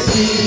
Sois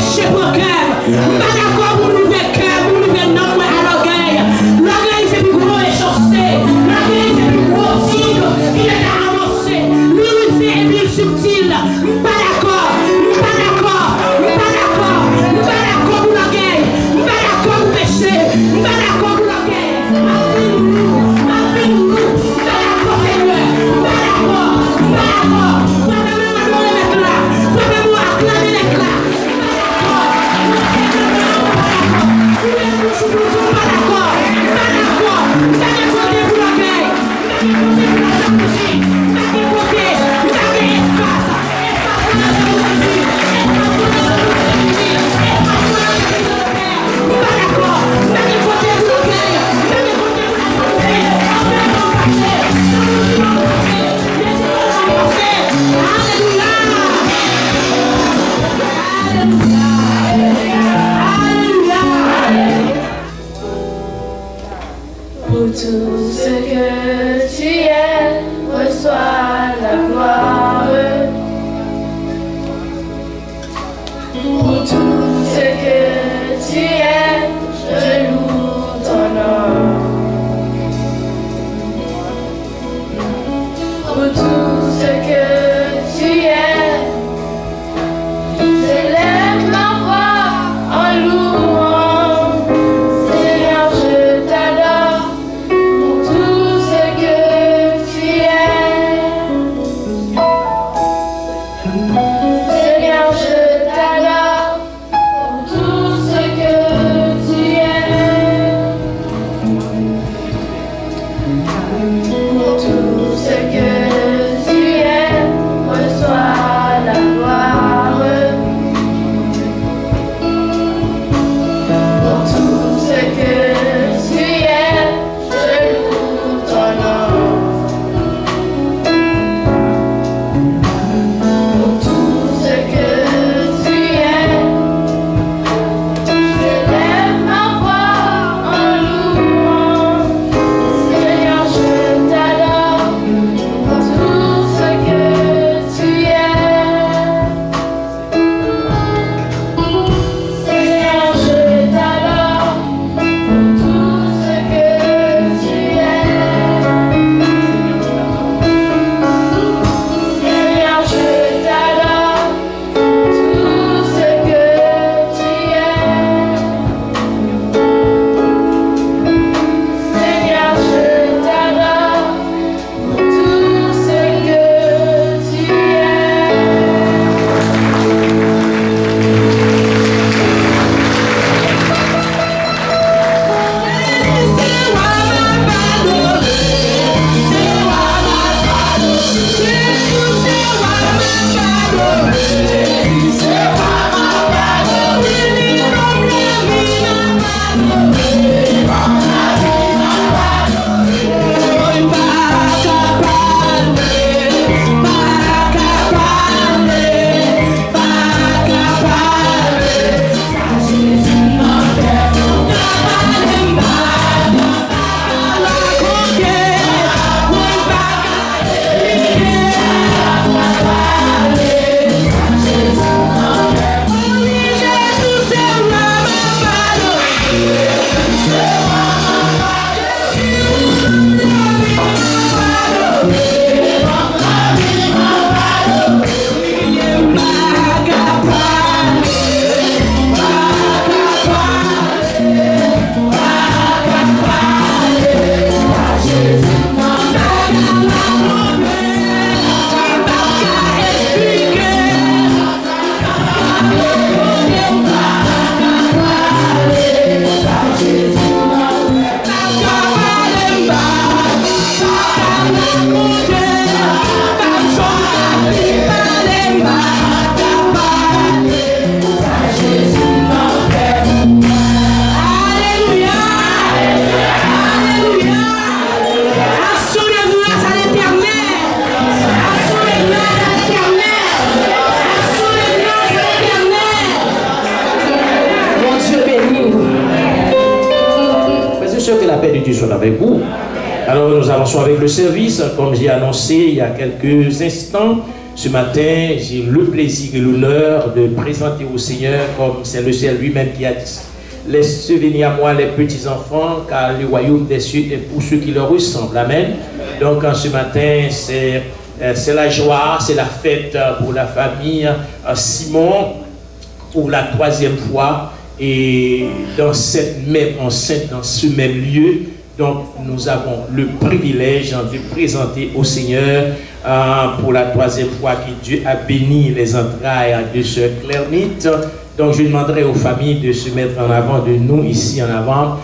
péché pour le cœur. Pas d'accord pour nous faire cœur, pour nous faire non à l'orgueil. L'orgueil c'est plus gros et chaussé. L'orgueil c'est plus gros tigre. Il est avancé. Lui c'est plus subtil. Pas d'accord. Pas d'accord. Pas d'accord. Pas d'accord pour l'orgueil. Pas d'accord pour péché. Pas d'accord pour l'orgueil. Pour tout ce que tu es, reçois la gloire. Pour tout ce que tu es, je loue ton nom. Pour tout ce que tu es, je lève ma voix en louant. Seigneur, je t'adore. Tout ce que tu es, Seigneur, je t'adore pour tout ce que tu es, pour tout ce que tu es, reçois la gloire, pour tout ce que tu es, je loue ton nom. Pour tout ce que tu es, je lève ma voix en louant. Seigneur, je t'adore pour tout ce que tu es. Seigneur, je t'adore pour tout ce que tu es. Seigneur, je t'adore tout ce que tu es. Seigneur, je t'adore pour tout ce que tu es. Avec vous. Alors nous avançons avec le service, comme j'ai annoncé il y a quelques instants. Ce matin, j'ai le plaisir et l'honneur de présenter au Seigneur, comme c'est le Seigneur lui-même qui a dit, laissez venir à moi les petits-enfants, car le royaume des cieux est pour ceux qui leur ressemblent. Amen. Donc, ce matin, c'est la joie, c'est la fête pour la famille Simon, pour la 3e fois, et dans cette même enceinte, dans ce même lieu. Donc, nous avons le privilège de présenter au Seigneur pour la 3e fois que Dieu a béni les entrailles de Sœur Claire-Nite. Donc, je demanderai aux familles de se mettre en avant, de nous ici en avant.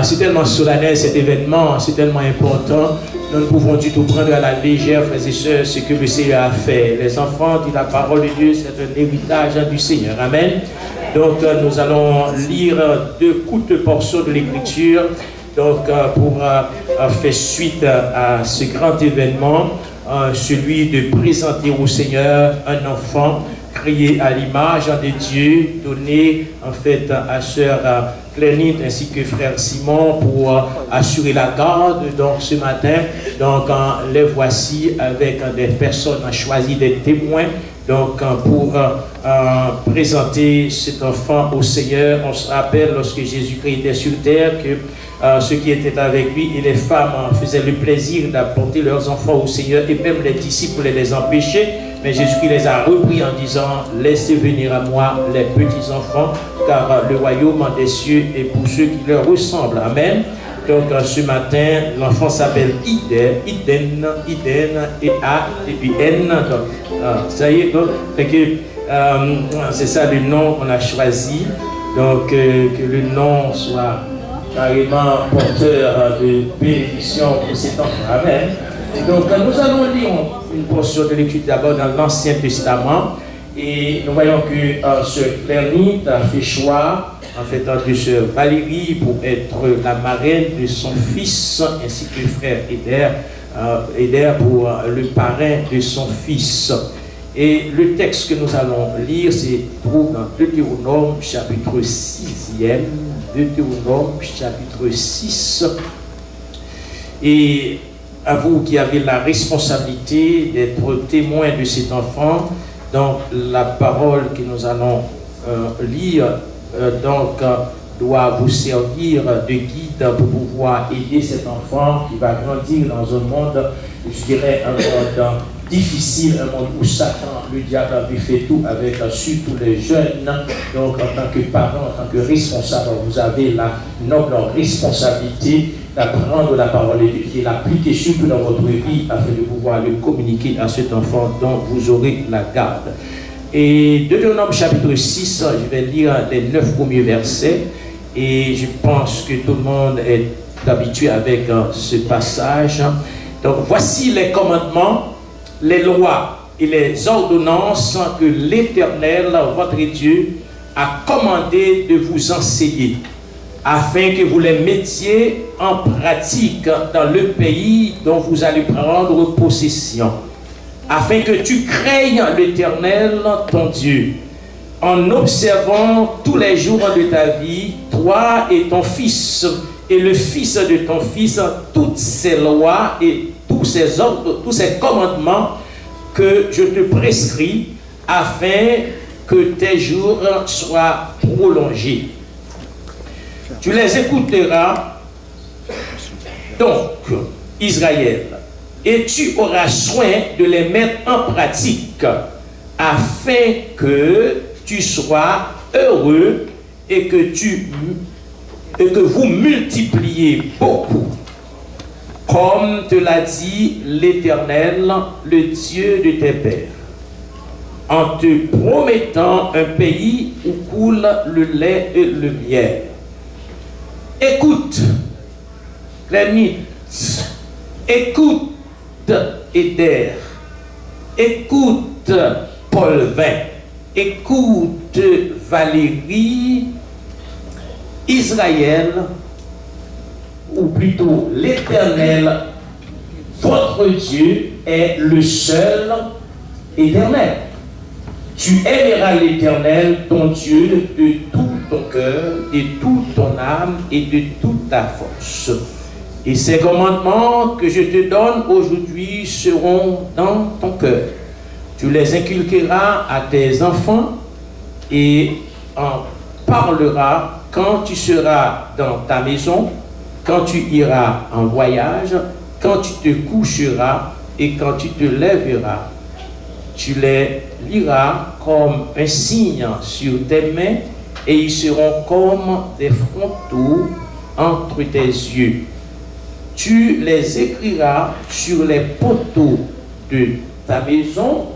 C'est tellement solennel cet événement, c'est tellement important. Nous ne pouvons du tout prendre à la légère, frères et sœurs, ce que le Seigneur a fait. Les enfants, dit la parole de Dieu, c'est un héritage du Seigneur. Amen. Donc, nous allons lire 2 courtes portions de l'Écriture. Donc, pour faire suite à ce grand événement, celui de présenter au Seigneur un enfant créé à l'image de Dieu, donné en fait à Sœur Claire-Nite ainsi que Frère Simon pour assurer la garde. Donc ce matin, donc les voici avec des personnes choisies des témoins. Donc pour présenter cet enfant au Seigneur. On se rappelle lorsque Jésus-Christ était sur terre que ceux qui étaient avec lui et les femmes faisaient le plaisir d'apporter leurs enfants au Seigneur, et même les disciples les empêchaient. Mais Jésus-Christ les a repris en disant, laissez venir à moi les petits enfants, car le royaume des cieux est pour ceux qui leur ressemblent. Amen. Donc ce matin, l'enfant s'appelle Iden, E-A et puis N. Donc ça y est, donc c'est ça le nom qu'on a choisi. Donc que le nom soit carrément porteur de bénédiction pour cet enfant. Amen. Et donc nous allons lire une portion de l'étude d'abord dans l'Ancien Testament. Et nous voyons que Sœur Claire-Nite a fait choix en fait de Sœur Valérie pour être la marraine de son fils, ainsi que le frère Eder pour le parrain de son fils. Et le texte que nous allons lire se trouve dans Deutéronome chapitre 6e, Deutéronome chapitre 6. Et à vous qui avez la responsabilité d'être témoin de cet enfant, donc la parole que nous allons lire doit vous servir de guide pour pouvoir aider cet enfant qui va grandir dans un monde, je dirais, un monde difficile, un monde où Satan, le diable, avait fait tout avec surtout les jeunes. Donc en tant que parent, en tant que responsable, vous avez la noble responsabilité d'apprendre la parole de Dieu et l'appliquer surtout dans votre vie afin de pouvoir le communiquer à cet enfant dont vous aurez la garde. Et Deutéronome chapitre 6, je vais lire les 9 premiers versets et je pense que tout le monde est habitué avec ce passage. Donc voici les commandements, les lois et les ordonnances que l'Éternel, votre Dieu, a commandé de vous enseigner, afin que vous les mettiez en pratique dans le pays dont vous allez prendre possession, afin que tu craignes l'Éternel, ton Dieu, en observant tous les jours de ta vie, toi et ton fils, et le fils de ton fils, toutes ces lois et tous ces ordres, tous ces commandements que je te prescris, afin que tes jours soient prolongés. Tu les écouteras donc, Israël, et tu auras soin de les mettre en pratique, afin que tu sois heureux et que vous multipliez beaucoup, comme te l'a dit l'Éternel, le Dieu de tes pères, en te promettant un pays où coule le lait et le miel. Écoute, Claire-Nite, écoute Eder, écoute Paul-Vin, écoute Valérie, Israël, ou plutôt l'Éternel, votre Dieu est le seul éternel. Tu aimeras l'Éternel, ton Dieu, de tout ton cœur, de toute ton âme et de toute ta force. Et ces commandements que je te donne aujourd'hui seront dans ton cœur. Tu les inculqueras à tes enfants et en parleras quand tu seras dans ta maison, quand tu iras en voyage, quand tu te coucheras et quand tu te lèveras. Tu les liras comme un signe sur tes mains et ils seront comme des frontaux entre tes yeux. Tu les écriras sur les poteaux de ta maison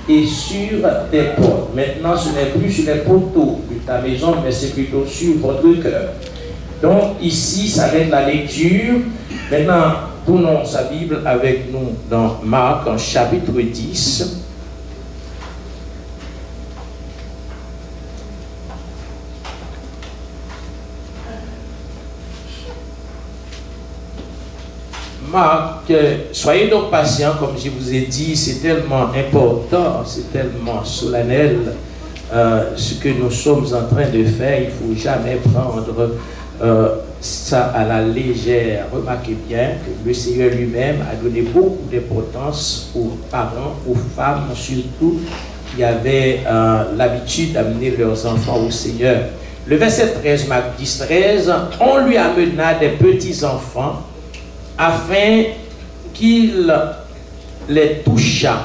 et sur tes portes. Maintenant, ce n'est plus sur les poteaux de ta maison, mais c'est plutôt sur votre cœur. Donc, ici, ça va être la lecture. Maintenant, tournons sa Bible avec nous dans Marc, en chapitre 10. Marc, soyez donc patients, comme je vous ai dit, c'est tellement important, c'est tellement solennel ce que nous sommes en train de faire. Il ne faut jamais prendre ça à la légère. Remarquez bien que le Seigneur lui-même a donné beaucoup d'importance aux parents, aux femmes surtout, qui avaient l'habitude d'amener leurs enfants au Seigneur. Le verset 13, Marc 10, 13, on lui amena des petits-enfants afin qu'il les touchât.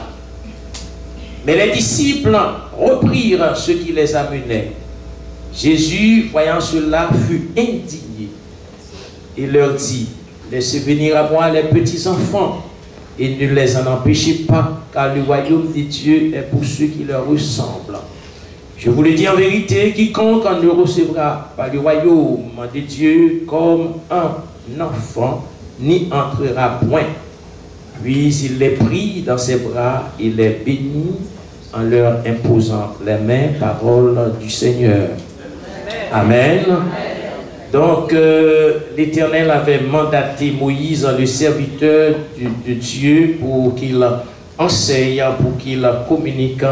Mais les disciples reprirent ceux qui les amenaient. Jésus, voyant cela, fut indigné et leur dit, laissez venir à moi les petits-enfants et ne les en empêchez pas, car le royaume des dieux est pour ceux qui leur ressemblent. Je vous le dis en vérité, quiconque ne recevra pas le royaume de Dieu comme un enfant, n'y entrera point. Puis il les prit dans ses bras et les bénit en leur imposant les mains. Parole du Seigneur. Amen. Donc l'Éternel avait mandaté Moïse, le serviteur de Dieu, pour qu'il enseigne, pour qu'il communique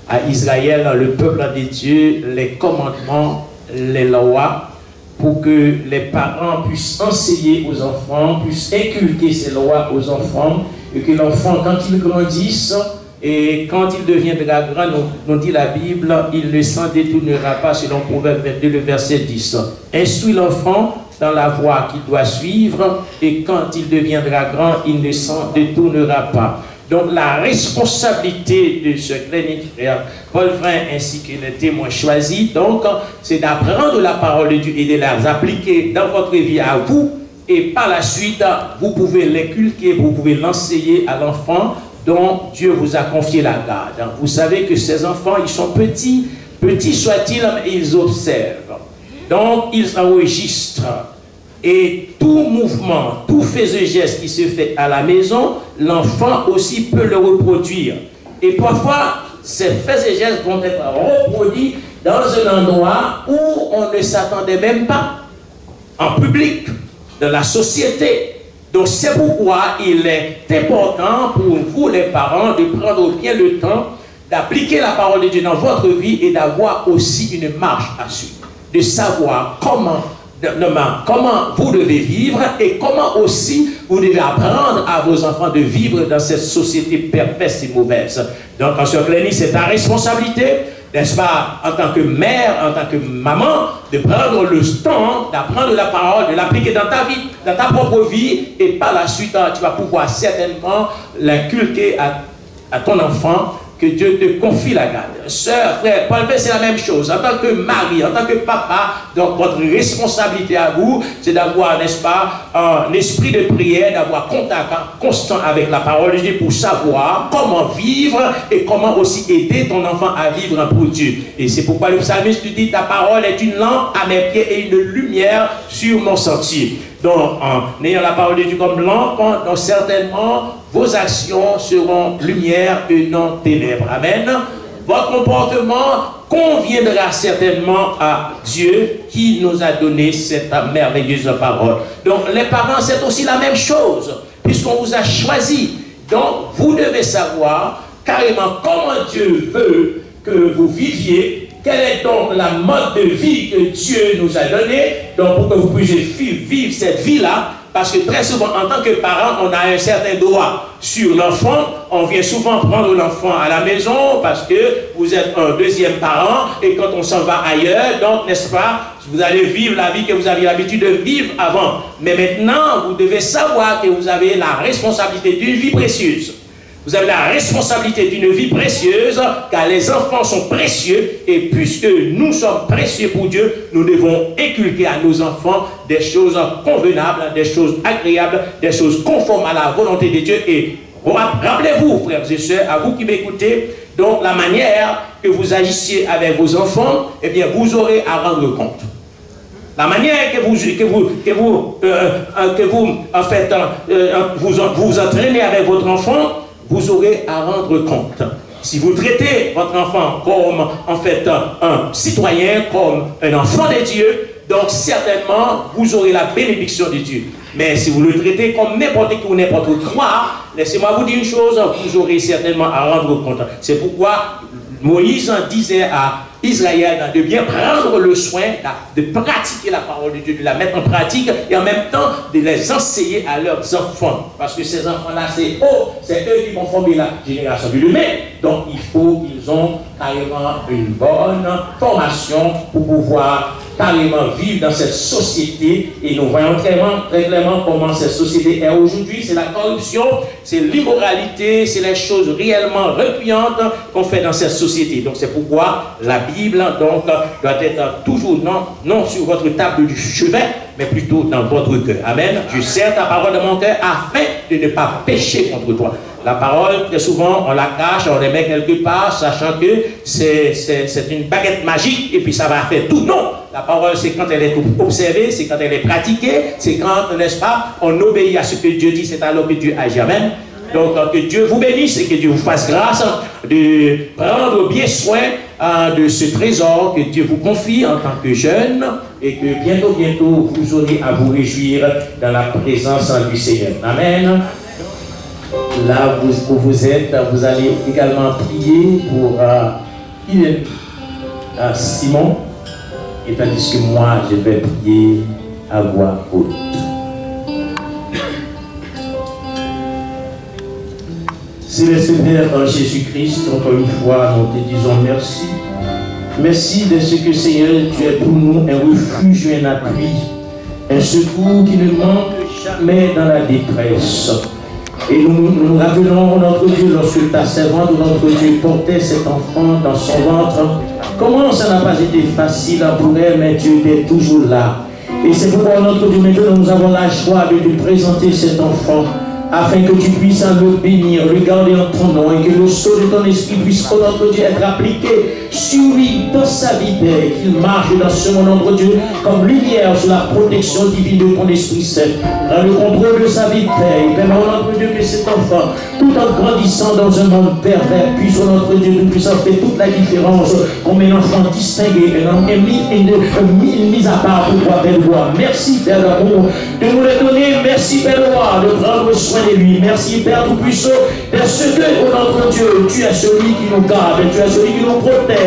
à Israël, le peuple de Dieu, les commandements, les lois, pour que les parents puissent enseigner aux enfants, puissent inculquer ces lois aux enfants, et que l'enfant, quand il grandisse, et quand il deviendra grand, nous dit la Bible, il ne s'en détournera pas, selon Proverbe 22, le verset 10. Instruis l'enfant dans la voie qu'il doit suivre, et quand il deviendra grand, il ne s'en détournera pas. Donc la responsabilité de ce Glenn frère Paul Vrain ainsi que les témoins choisis, donc, c'est d'apprendre la parole de Dieu et de la appliquer dans votre vie à vous, et par la suite, vous pouvez l'inculquer, vous pouvez l'enseigner à l'enfant dont Dieu vous a confié la garde. Vous savez que ces enfants, ils sont petits, petits soient-ils, mais ils observent. Donc, ils enregistrent. Et tout mouvement, tout fait de geste qui se fait à la maison, l'enfant aussi peut le reproduire. Et parfois, ces faits et gestes vont être reproduits dans un endroit où on ne s'attendait même pas, en public, dans la société. Donc c'est pourquoi il est important pour vous les parents de prendre bien le temps d'appliquer la parole de Dieu dans votre vie et d'avoir aussi une marche à suivre, de savoir comment vous devez vivre et comment aussi vous devez apprendre à vos enfants de vivre dans cette société perverse et mauvaise. Donc, en ce Glenny, c'est ta responsabilité, n'est-ce pas, en tant que mère, en tant que maman, de prendre le temps d'apprendre la parole, de l'appliquer dans ta vie, dans ta propre vie, et par la suite, tu vas pouvoir certainement l'inculquer à ton enfant, que Dieu te confie la garde. Sœur, frère, Paul, c'est la même chose. En tant que mari, en tant que papa, donc votre responsabilité à vous, c'est d'avoir, n'est-ce pas, un esprit de prière, d'avoir contact constant avec la parole de Dieu pour savoir comment vivre et comment aussi aider ton enfant à vivre pour Dieu. Et c'est pourquoi le psalmiste dit, ta parole est une lampe à mes pieds et une lumière sur mon sentier. Donc, en ayant la parole de Dieu comme lampe, donc certainement, vos actions seront lumière et non ténèbres. Amen. Votre comportement conviendra certainement à Dieu qui nous a donné cette merveilleuse parole. Donc, les parents, c'est aussi la même chose, puisqu'on vous a choisi. Donc, vous devez savoir carrément comment Dieu veut que vous viviez. Quelle est donc la mode de vie que Dieu nous a donnée, donc pour que vous puissiez vivre cette vie-là, parce que très souvent, en tant que parent, on a un certain droit sur l'enfant. On vient souvent prendre l'enfant à la maison parce que vous êtes un deuxième parent et quand on s'en va ailleurs, donc, n'est-ce pas, vous allez vivre la vie que vous aviez l'habitude de vivre avant. Mais maintenant, vous devez savoir que vous avez la responsabilité d'une vie précieuse. Vous avez la responsabilité d'une vie précieuse, car les enfants sont précieux, et puisque nous sommes précieux pour Dieu, nous devons inculquer à nos enfants des choses convenables, des choses agréables, des choses conformes à la volonté de Dieu. Et rappelez-vous, frères et sœurs, à vous qui m'écoutez, donc la manière que vous agissiez avec vos enfants, eh bien, vous aurez à rendre compte. La manière que vous entraînez avec votre enfant, vous aurez à rendre compte. Si vous traitez votre enfant comme, en fait, un citoyen, comme un enfant de Dieu, donc certainement, vous aurez la bénédiction de Dieu. Mais si vous le traitez comme n'importe qui ou n'importe quoi, laissez-moi vous dire une chose, vous aurez certainement à rendre compte. C'est pourquoi Moïse disait à Israël de bien prendre le soin de pratiquer la parole de Dieu, de la mettre en pratique et en même temps de les enseigner à leurs enfants. Parce que ces enfants-là, c'est eux qui vont former la génération du demain. Donc il faut qu'ils ont carrément une bonne formation pour pouvoir carrément vivre dans cette société. Et nous voyons très clairement comment cette société est aujourd'hui. C'est la corruption, c'est l'immoralité, c'est les choses réellement répugnantes qu'on fait dans cette société. Donc c'est pourquoi la Bible donc, doit être toujours non sur votre table du chevet, mais plutôt dans votre cœur. Amen. Je serre ta parole dans mon cœur afin de ne pas pécher contre toi. La parole, très souvent, on la cache, on la met quelque part, sachant que c'est une baguette magique et puis ça va faire tout. Non, la parole, c'est quand elle est observée, c'est quand elle est pratiquée, c'est quand, n'est-ce pas, on obéit à ce que Dieu dit, c'est alors que Dieu agit. Amen. Donc, que Dieu vous bénisse et que Dieu vous fasse grâce de prendre bien soin de ce trésor que Dieu vous confie en tant que jeune et que bientôt, vous aurez à vous réjouir dans la présence du Seigneur. Amen. Là où vous êtes, vous allez également prier pour Simon, et tandis que moi, je vais prier à voix haute. Céleste Père en Jésus-Christ, encore une fois, nous te disons merci. Merci de ce que, Seigneur, tu es pour nous un refuge, un appui, un secours qui ne manque jamais dans la détresse. Et nous rappelons, notre Dieu, lorsque ta servante, notre Dieu, portait cet enfant dans son ventre, comment ça n'a pas été facile pour elle, mais tu étais toujours là. Et c'est pourquoi, notre Dieu, maintenant, nous avons la joie de te présenter cet enfant, afin que tu puisses le bénir, le garder en ton nom, et que le sceau de ton esprit puisse, oh notre Dieu, être appliqué sur lui, dans sa vie, Père, qu'il marche dans ce monde, notre Dieu, comme lumière sur la protection divine de ton Esprit Saint, dans le contrôle de sa vie, Père. Et permets, oh notre Dieu, que cet enfant, tout en grandissant dans un monde pervers, puisse, oh notre Dieu, nous puissions faire toute la différence, comme un enfant distingué, un homme mis à part pour toi, Père Roi. Merci, Père d'amour, de nous le donner. Merci, Père Roi, de prendre soin de lui. Merci, Père Tout-Puissant, parce que, oh notre Dieu, tu es celui qui nous garde, tu es celui qui nous protège.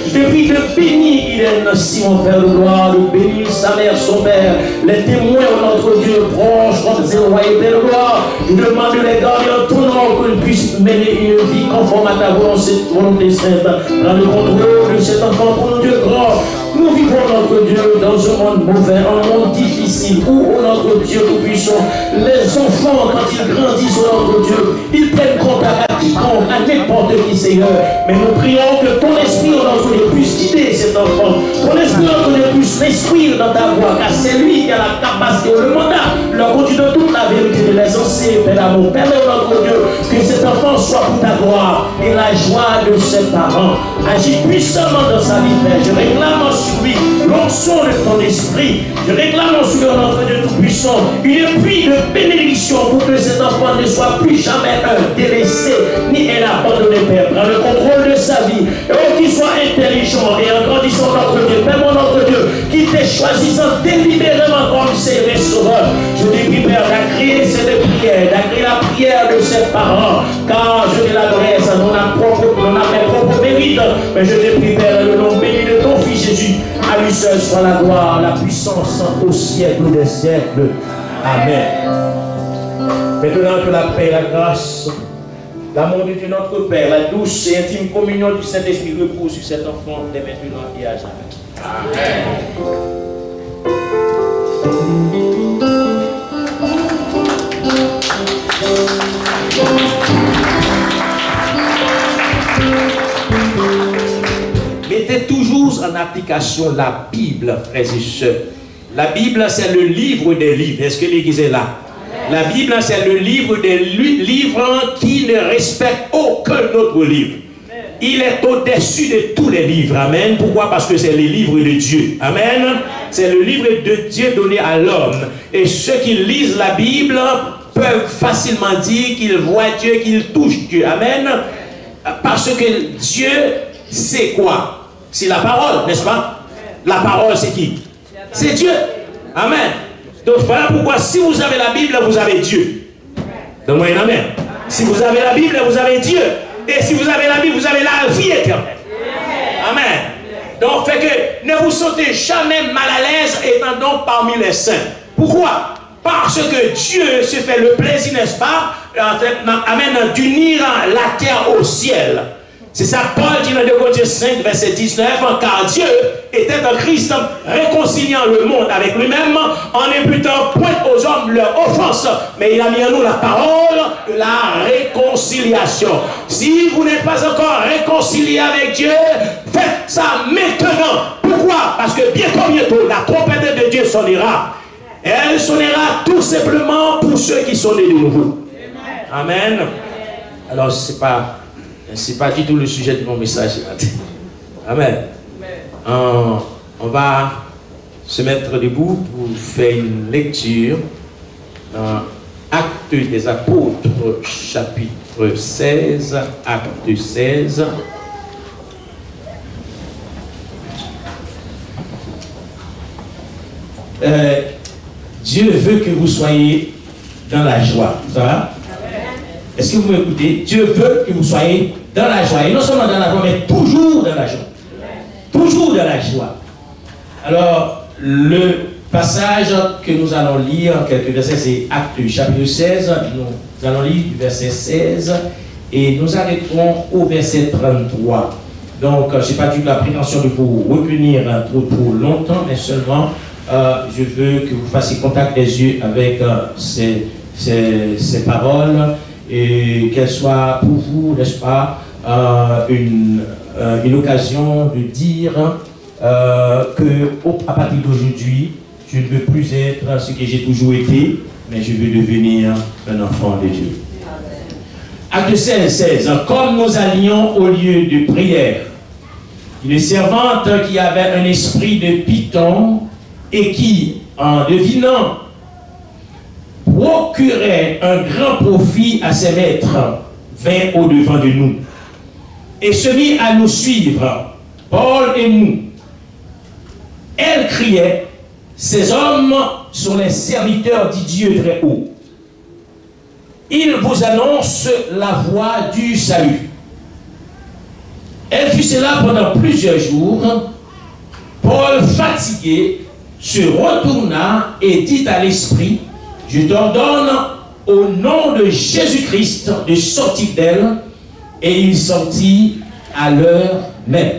Je te prie de bénir Irène, Simon, Père de gloire, de bénir sa mère, son père, les témoins, oh notre Dieu, proches, comme éloignés, Père de gloire. Je demande de les garder en ton nom, qu'ils puissent mener une vie conforme à ta volonté sainte. Dans le contrôle de cet enfant, pour Dieu grand. Nous vivons, notre Dieu, dans un monde mauvais, un monde difficile, où, oh notre Dieu tout-puissant, les enfants, quand ils grandissent, oh notre Dieu, ils prennent contact à quiconque, à n'importe qui, Seigneur. Mais nous prions que ton esprit, oh notre Dieu, puisse guider cet enfant. Ton esprit, oh notre Dieu, puisse l'instruire dans ta voie, car c'est lui qui a la capacité, le mandat, leur conduit de toute la vérité, de les enseigner, Père d'amour. Permets, oh notre Dieu, que cet enfant soit pour ta gloire et la joie de ses parents. Agis puissamment dans sa vie, Père. Je réclame sur lui l'onction de ton esprit. Je réclame sur notre Dieu Tout-Puissant une pluie de bénédiction pour que cet enfant ne soit plus jamais un délaissé ni un abandonné, Père. Prends le contrôle de sa vie. Et qu'il soit intelligent et en grandissant, notre Dieu, Père, notre Dieu, qui t'est choisissant délibérément comme ses sauveur. Je te prie, Père, d'agréer cette prière, d'agréer la prière de ses parents, car je te l'adresse dans mes propres mérites. Mais je te prie, Père, le nom béni de ton Fils Jésus. À lui seul soit la gloire, la puissance au siècle des siècles. Amen. Maintenant que la paix, la grâce, l'amour de Dieu notre Père, la douce et intime communion du Saint-Esprit repose sur cet enfant dès maintenant et à jamais. Amen. Mettez toujours en application la Bible, frères et sœurs. La Bible, c'est le livre des livres. Est-ce que l'Église est là? La Bible, c'est le livre des livres qui ne respecte aucun autre livre. Il est au-dessus de tous les livres. Amen. Pourquoi? Parce que c'est les livres de Dieu. Amen. C'est le livre de Dieu donné à l'homme. Et ceux qui lisent la Bible peuvent facilement dire qu'ils voient Dieu, qu'ils touchent Dieu. Amen. Parce que Dieu, c'est quoi? C'est la parole, n'est-ce pas? La parole, c'est qui? C'est Dieu. Amen. Donc voilà pourquoi si vous avez la Bible, vous avez Dieu. Donne-moi un amen. Si vous avez la Bible, vous avez Dieu. Et si vous avez la Bible, vous avez la vie éternelle. Amen. Donc fait que ne vous sentez jamais mal à l'aise étant donc parmi les saints. Pourquoi? Parce que Dieu se fait le plaisir, n'est-ce pas? Amen. D'unir la terre au ciel. C'est ça Paul dit dans 2 Corinthiens 5, verset 19, car Dieu était en Christ réconciliant le monde avec lui-même en imputant point aux hommes leur offense. Mais il a mis en nous la parole de la réconciliation. Si vous n'êtes pas encore réconcilié avec Dieu, faites ça maintenant. Pourquoi? Parce que bientôt, la trompette de Dieu sonnera. Elle sonnera tout simplement pour ceux qui sont nés de nouveau. Amen. Alors, c'est pas du tout le sujet de mon message. Amen. On va se mettre debout pour faire une lecture dans Actes des Apôtres, chapitre 16, Acte 16. Dieu veut que vous soyez dans la joie. Ça va? Est-ce que vous m'écoutez? Dieu veut que vous soyez dans la joie. Et non seulement dans la joie, mais toujours dans la joie. Toujours dans la joie. Alors, le passage que nous allons lire, quelques versets, c'est Actes chapitre 16. Nous allons lire du verset 16 et nous arrêterons au verset 33. Donc, je n'ai pas eu la prétention de vous retenir trop longtemps, mais seulement je veux que vous fassiez contact des yeux avec ces paroles. Et qu'elle soit pour vous, n'est-ce pas, une occasion de dire qu'à partir d'aujourd'hui, je ne veux plus être ce que j'ai toujours été, mais je veux devenir un enfant de Dieu. Acte 16, comme nous allions au lieu de prière, une servante qui avait un esprit de python et qui, en devinant, procurait un grand profit à ses maîtres, vint au-devant de nous et se mit à nous suivre, Paul et nous. Elle criait, ces hommes sont les serviteurs du Dieu très haut. Ils vous annoncent la voie du salut. Elle fit cela pendant plusieurs jours. Paul, fatigué, se retourna et dit à l'esprit, je t'ordonne au nom de Jésus-Christ de sortir d'elle, et il sortit à l'heure même.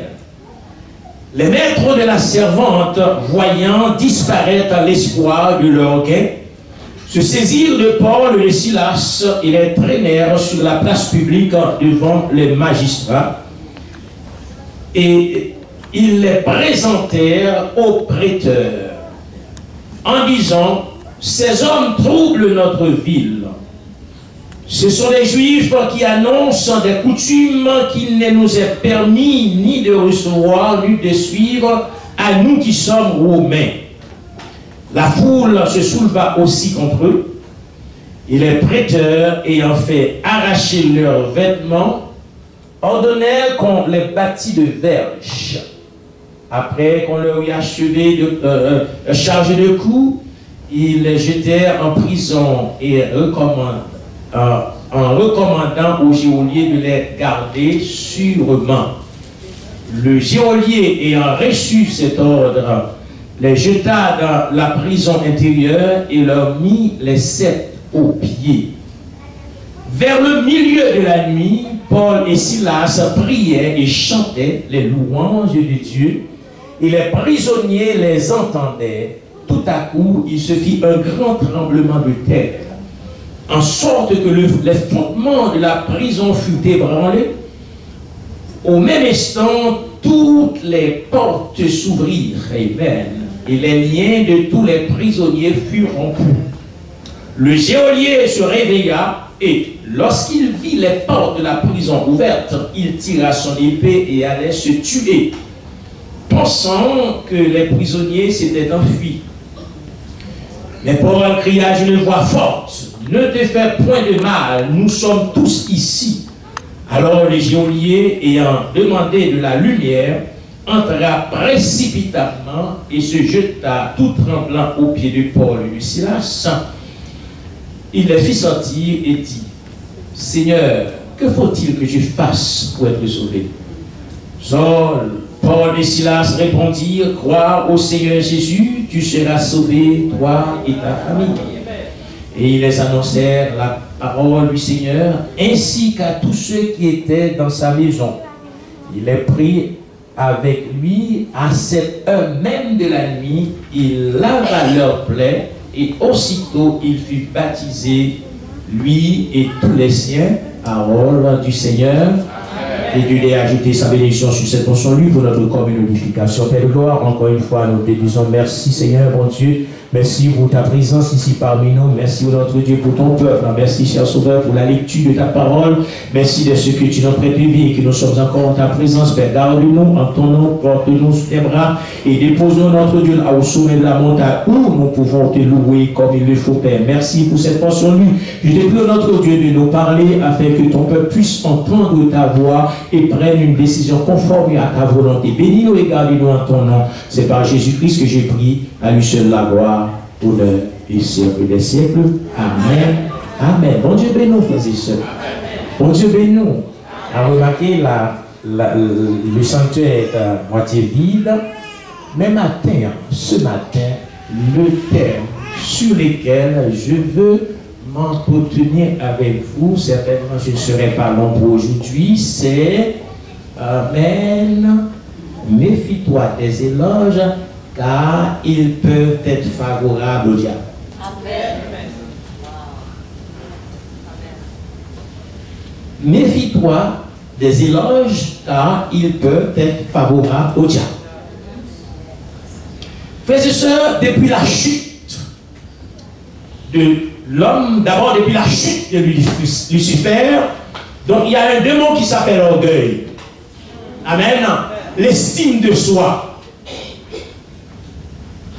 Les maîtres de la servante, voyant disparaître l'espoir de leur gain, se saisirent de Paul et de Silas et les traînèrent sur la place publique devant les magistrats, et ils les présentèrent aux prêteurs en disant, ces hommes troublent notre ville. Ce sont les Juifs qui annoncent des coutumes qu'il ne nous est permis ni de recevoir, ni de suivre à nous qui sommes Romains. La foule se souleva aussi contre eux, et les prêteurs, ayant fait arracher leurs vêtements, ordonnèrent qu'on les bâtît de verges. Après qu'on leur eut achevé de charger de coups, ils les jetèrent en prison et en recommandant au geôlier de les garder sûrement. Le geôlier ayant reçu cet ordre les jeta dans la prison intérieure et leur mit les sept aux pieds. Vers le milieu de la nuit, Paul et Silas priaient et chantaient les louanges de Dieu, et les prisonniers les entendaient. Tout à coup, il se fit un grand tremblement de terre, en sorte que les fondements de la prison furent ébranlés. Au même instant, toutes les portes s'ouvrirent, amen, et les liens de tous les prisonniers furent rompus. Le geôlier se réveilla, et lorsqu'il vit les portes de la prison ouvertes, il tira son épée et allait se tuer, pensant que les prisonniers s'étaient enfuis. Mais Paul cria d'une voix forte, « Ne te fais point de mal, nous sommes tous ici. » Alors le geôlier, ayant demandé de la lumière, entra précipitamment et se jeta tout tremblant aux pieds de Paul et de Silas. Il les fit sortir et dit, « Seigneur, que faut-il que je fasse pour être sauvé ?» Paul et Silas répondirent, « Crois au Seigneur Jésus, tu seras sauvé, toi et ta famille. » Et ils les annoncèrent la parole du Seigneur, ainsi qu'à tous ceux qui étaient dans sa maison. Il les prit avec lui à cette heure même de la nuit, il lava leurs plaies, et aussitôt il fut baptisé, lui et tous les siens, parole du Seigneur. Et Dieu a ajouté sa bénédiction sur cette portion lui pour notre communication. Père de gloire, encore une fois, nous te disons merci Seigneur, bon Dieu. Merci pour ta présence ici parmi nous. Merci, notre Dieu, pour ton peuple. Merci, cher Sauveur, pour la lecture de ta parole. Merci de ce que tu nous prêtes de vie et que nous sommes encore en ta présence. Père, garde-nous en ton nom, porte-nous sous tes bras et dépose-nous, notre Dieu, au sommet de la montagne où nous pouvons te louer comme il le faut, Père. Merci pour cette portion de lui. Je te prie, notre Dieu, de nous parler afin que ton peuple puisse entendre ta voix et prenne une décision conforme à ta volonté. Bénis-nous et garde-nous en ton nom. C'est par Jésus-Christ que j'ai prié. À lui seul la gloire, honneur et siècle des siècles. Amen. Amen. Bon Dieu bénis nous, frères et sœurs. Bon Dieu bénis nous. À remarquer, le sanctuaire est à moitié vide. Mais ce matin, le thème sur lequel je veux m'entretenir avec vous, certainement je ne serai pas long pour aujourd'hui, c'est Amen. Méfie-toi des éloges, car ils peuvent être favorables au diable. Amen. Méfie-toi des éloges, car ils peuvent être favorables au diable. Frères et sœurs, depuis la chute de l'homme, d'abord depuis la chute de Lucifer, donc il y a un démon qui s'appelle orgueil. Amen. L'estime de soi.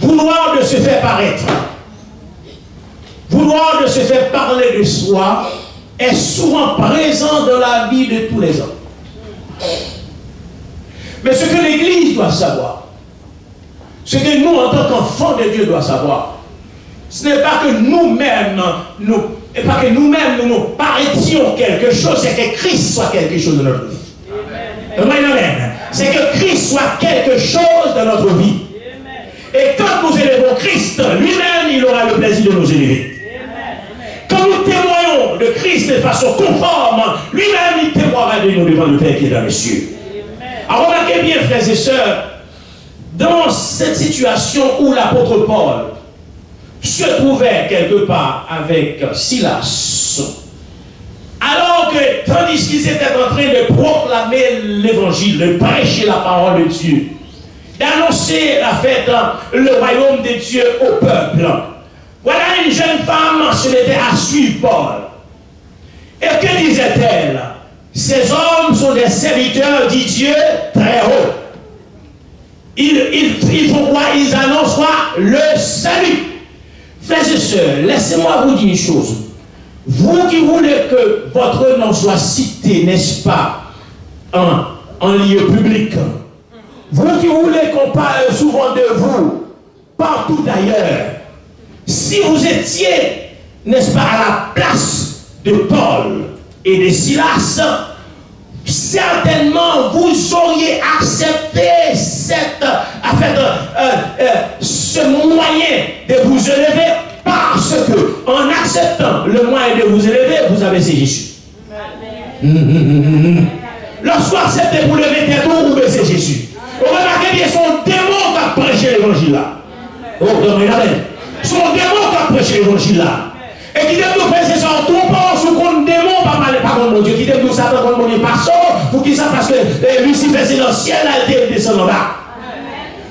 Vouloir de se faire paraître, vouloir de se faire parler de soi est souvent présent dans la vie de tous les hommes. Mais ce que l'Église doit savoir, ce que nous, en tant qu'enfants de Dieu, doit savoir, ce n'est pas que nous-mêmes, nous paraîtions quelque chose, c'est que Christ soit quelque chose dans notre vie. Amen. Amen. C'est que Christ soit quelque chose dans notre vie. Et quand nous élevons Christ, lui-même, il aura le plaisir de nous élever. Quand nous témoignons de Christ de façon conforme, lui-même, il témoignera de nous devant le Père qui est dans les cieux. Alors remarquez bien, frères et sœurs, dans cette situation où l'apôtre Paul se trouvait quelque part avec Silas, alors que, tandis qu'ils étaient en train de proclamer l'évangile, de prêcher la parole de Dieu, d'annoncer la fête, le royaume de Dieu au peuple, voilà une jeune femme se mettait à suivre Paul. Et que disait-elle? Ces hommes sont des serviteurs du Dieu très haut. Ils font quoi? Ils annoncent quoi? Le salut. Frères et sœurs, laissez-moi vous dire une chose. Vous qui voulez que votre nom soit cité, n'est-ce pas, en lieu public, vous qui voulez qu'on parle souvent de vous, partout ailleurs, si vous étiez, n'est-ce pas, à la place de Paul et de Silas, certainement vous auriez accepté ce baisser Jésus. Lorsqu'on accepte pour lever tes dos, vous baissez Jésus. Vous remarquez bien, son démon qui a prêché l'évangile là. Oh, son démon qui a prêché l'évangile là. Et qui devait nous faire c'est son trompant sous compte démon, pas mal, pas contre mon Dieu. Qui devait nous savoir contre mon pasteur, pour qui ça parce que Lucifer c'est dans le ciel, là, il descend en bas.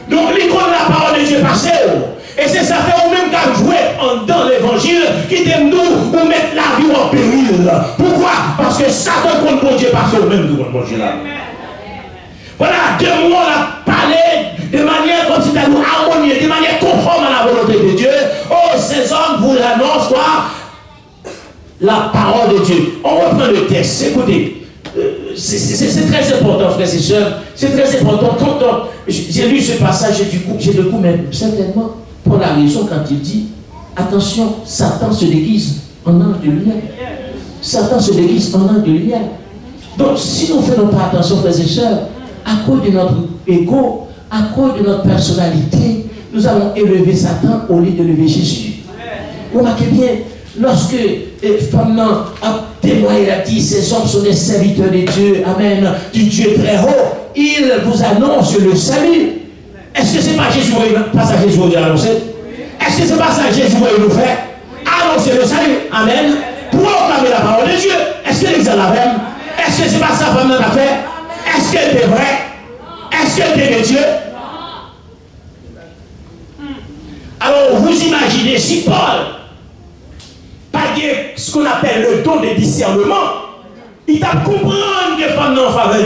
Donc, l'icône de la parole de Dieu passée. Et c'est ça fait au même qu'à jouer dans l'évangile qui t'aime nous ou mettre la vie en péril. Pourquoi? Parce que Satan contre mon Dieu passé au même contre mon Dieu là. Voilà, deux mots on a parlé de manière comme si ça nous harmonie, de manière conforme à la volonté de Dieu. Oh, ces hommes vous annoncent quoi? La parole de Dieu. On reprend le texte, écoutez. C'est très important, frères et sœurs. C'est très important. Quand j'ai lu ce passage, j'ai de coup, mais certainement, pour la raison quand il dit, attention, Satan se déguise en ange de lumière. Satan se déguise en ange de lumière. Donc, si nous ne faisons pas attention, frères et sœurs, à cause de notre ego, à cause de notre personnalité, nous allons élever Satan au lieu de lever Jésus. Vous remarquez bien, lorsque femme a témoigné, a dit, ces hommes sont des serviteurs de Dieu, amen, du Dieu très haut, il vous annonce le salut. Est-ce que ce n'est pas Jésus, pas ça Jésus qui a annoncé? Est-ce que ce n'est pas ça Jésus qui nous fait? Annoncer le salut, amen, proclamer la parole de Dieu. Est-ce que l'exemple la même? Est-ce que ce n'est pas ça femme l'a fait? Est-ce qu'elle était vraie? Est-ce qu'elle était de Dieu? Alors, vous imaginez si Paul pas ce qu'on appelle le don de discernement, il t'a comprendre que femme n'en faveur.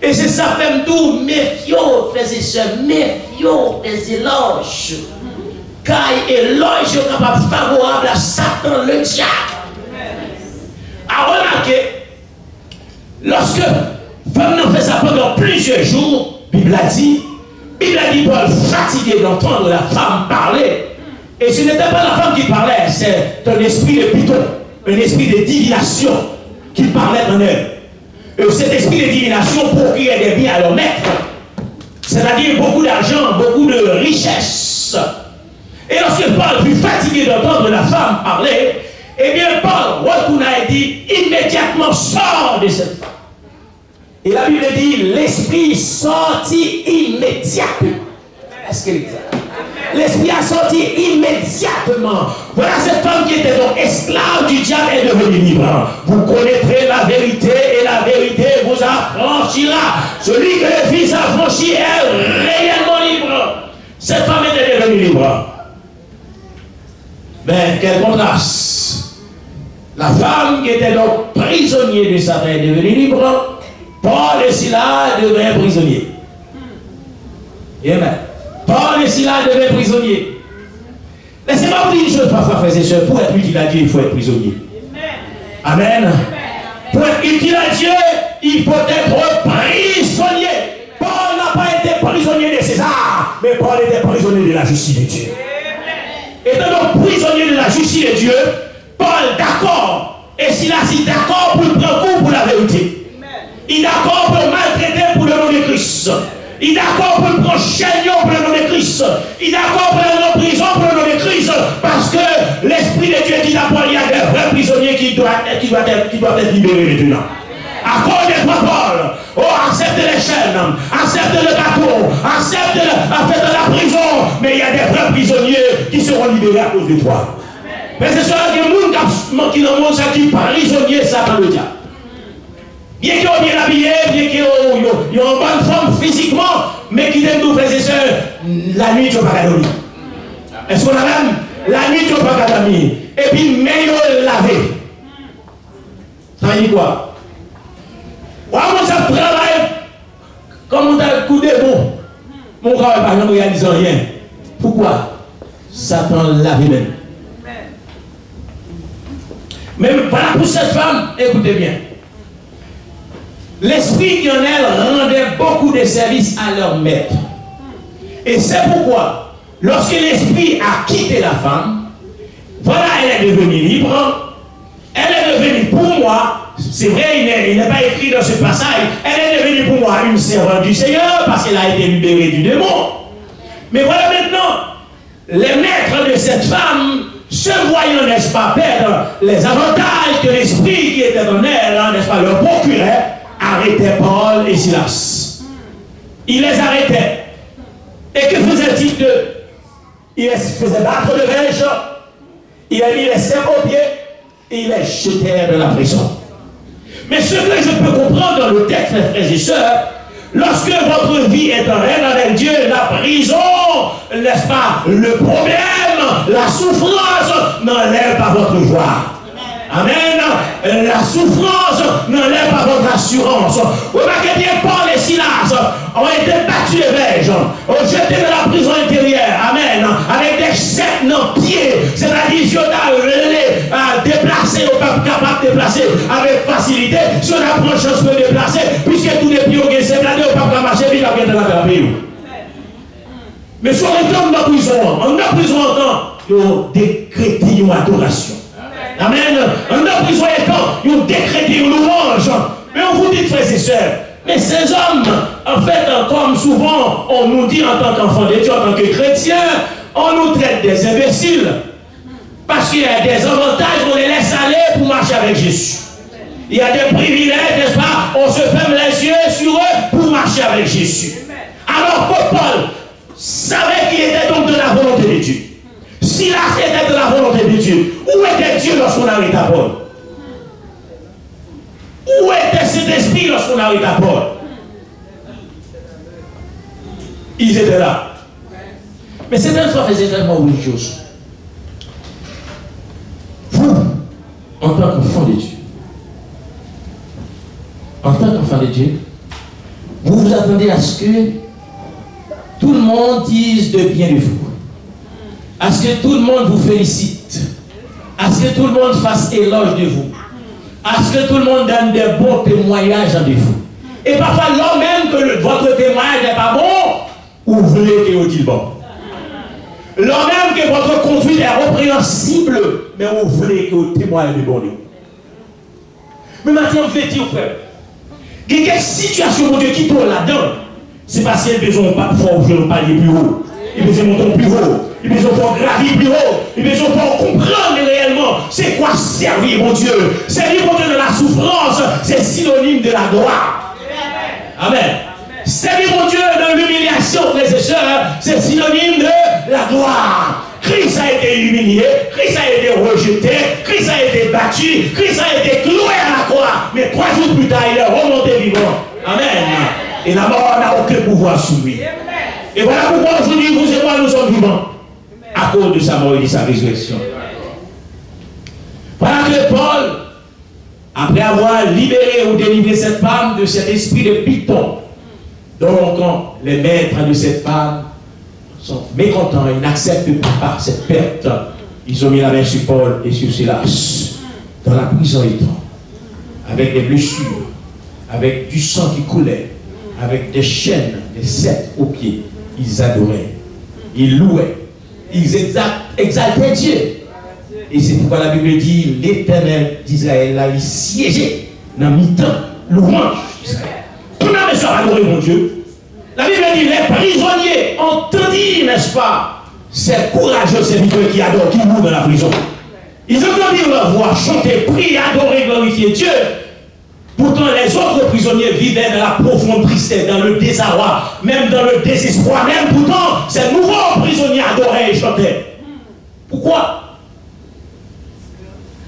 Et c'est ça, fait tout, méfions, frères et sœurs, méfions des éloges. Car éloge est capable favorable à Satan, le diable. À remarquer, lorsque femme n'en fait ça pendant plusieurs jours, Bible a dit, Paul fatigué d'entendre la femme parler. Et ce n'était pas la femme qui parlait, c'est un esprit de python, un esprit de divination qui parlait en elle. Et cet esprit de divination procurait des biens à leur maître, c'est-à-dire beaucoup d'argent, beaucoup de richesses. Et lorsque Paul fut fatigué d'entendre la femme parler, eh bien Paul retourna et dit, immédiatement sort de cette femme. Et la Bible dit, l'esprit sortit immédiatement. Est-ce qu'elle est exacte? L'esprit a sorti immédiatement. Voilà cette femme qui était donc esclave du diable est devenue libre. Vous connaîtrez la vérité et la vérité vous affranchira. Celui que le Fils affranchit est réellement libre. Cette femme était devenue libre. Mais quel contraste. La femme qui était donc prisonnier de Satan est devenue libre. Paul et Silas devenaient prisonniers. Amen. Paul et Silas devenaient prisonniers. Laissez-moi vous dire une chose, parfois, frères et sœurs, pour être utile à Dieu, il faut être prisonnier. Amen. Pour être utile à Dieu, il faut être prisonnier. Paul n'a pas été prisonnier de César, mais Paul était prisonnier de la justice de Dieu. Étant donc prisonnier de la justice de Dieu, Paul d'accord, et Silas est d'accord pour prendre coup pour la vérité. Il est d'accord pour maltraiter pour le nom de Christ. Il est d'accord pour prendre chaînon pour le nom de Christ. Il est d'accord pour aller en prison pour le nom de Christ. Parce que l'Esprit de Dieu dit à Paul, il y a des vrais prisonniers qui doivent être libérés maintenant. À cause de toi, Paul, oh, accepte les chaînes, accepte le bateau, accepte la prison. Mais il y a des vrais prisonniers qui seront libérés à cause de toi. Mais c'est ça que le monde qui dans le monde, c'est qui prisonnier, ça va le diable. Bien qu'ils ont bien habillé, bien qu'ils ont en bonne forme physiquement, mais qui t'aiment tous frères et sœurs, la nuit, tu n'as pas dormir. Est-ce qu'on a même? La nuit, tu n'as pas dormir. Et puis, mais ils ont lavé. Ça veut dire quoi? Moi, ça travaille comme on a le coup de bon. Mon travail, par exemple, ne réalise rien. Pourquoi? Satan lave même. Mais voilà pour cette femme, écoutez bien. L'esprit qui en elle rendait beaucoup de services à leur maître. Et c'est pourquoi, lorsque l'esprit a quitté la femme, voilà, elle est devenue libre. Elle est devenue pour moi, c'est vrai, il n'est pas écrit dans ce passage, elle est devenue pour moi une servante du Seigneur parce qu'elle a été libérée du démon. Mais voilà maintenant, les maîtres de cette femme se voyant, n'est-ce pas, perdre les avantages que l'esprit qui était en elle, n'est-ce pas, leur procurait, arrêtait Paul et Silas. Il les arrêtait. Et que faisait-il d'eux? Il les faisait battre de verge, il a mis les serres aux pieds et il les jetait dans la prison. Mais ce que je peux comprendre dans le texte, mes frères et sœurs, lorsque votre vie est en règle avec Dieu, la prison, n'est-ce pas, le problème, la souffrance n'enlève pas votre joie. Amen. La souffrance n'enlève pas votre assurance. Remarquez bien, Paul et Silas ont été battus de verge, ont jeté dans la prison intérieure. Amen. Avec des sept dans les pieds. C'est-à-dire, si on a déplacé, on n'est pas capable de déplacer avec facilité. Si on a pris chance de déplacer, puisque tous les pieds ont été bladés, on ne peut pas marcher vite avec la thérapie. Mais si on retourne dans la prison, en prison en temps, ils ont décrété une adoration. Amen. En prison étant, ils ont décrété une louange. Mais on vous dit, frères et sœurs, mais ces hommes, en fait, comme souvent on nous dit en tant qu'enfants de Dieu, en tant que chrétiens, on nous traite des imbéciles. Parce qu'il y a des avantages, on les laisse aller pour marcher avec Jésus. Il y a des privilèges, n'est-ce pas? On se ferme les yeux sur eux pour marcher avec Jésus. Alors que Paul savait qu'il était donc de la volonté de Dieu. Silas était de la volonté de Dieu. Où était Dieu lorsqu'on arrête à Paul? Où était cet esprit lorsqu'on arrête à Paul? Ils étaient là. Mais c'est une fois que c'est tellement religieux. Vous, en tant qu'enfant de Dieu, vous vous attendez à ce que tout le monde dise de bien de vous. À ce que tout le monde vous félicite, à ce que tout le monde fasse éloge de vous, à ce que tout le monde donne des bons témoignages de vous. Et parfois, lors même que votre témoignage n'est pas bon, vous voulez que vous dites bon. Lors même que votre conduite est répréhensible, mais vous voulez que vous témoignez de bon. Mais maintenant, je vais dire, frère, il y a une situation, mon Dieu, qui tourne là-dedans. C'est parce qu'il y a besoin pas de fois où je ne parle plus haut. Il y a besoin de monter plus haut. Il y a besoin de gravir plus haut. Il y a besoin de comprendre réellement c'est quoi servir mon Dieu. Servir mon Dieu de la souffrance, c'est synonyme de la gloire. Amen. Servir mon Dieu dans l'humiliation, frères et sœurs, c'est synonyme de la gloire. Christ a été humilié, Christ a été rejeté, Christ a été battu, Christ a été cloué à la croix. Mais 3 jours plus tard, il est remonté vivant. Amen. Et la mort n'a aucun pouvoir sur lui. Et voilà pourquoi aujourd'hui, vous et moi, nous sommes vivants. À cause de sa mort et de sa résurrection. Voilà que Paul, après avoir libéré ou délivré cette femme de cet esprit de Python, donc les maîtres de cette femme sont mécontents, ils n'acceptent pas cette perte. Ils ont mis la main sur Paul et sur Silas, dans la prison étant, avec des blessures, avec du sang qui coulait, avec des chaînes, des ceps aux pieds. Ils adoraient, ils louaient, ils exaltaient Dieu. Et c'est pourquoi la Bible dit l'Éternel d'Israël a siégé dans mi-temps, louange d'Israël. Tout le monde soit adoré, mon Dieu. La Bible dit les prisonniers entendirent, n'est-ce pas, ces courageux serviteurs qui adorent, qui mourent dans la prison. Ils entendirent leur voix chanter, prier, adorer, glorifier Dieu. Pourtant, les autres prisonniers vivaient dans la profonde tristesse, dans le désarroi, même dans le désespoir. Même pourtant, ces nouveaux prisonniers adoraient et chantaient. Pourquoi?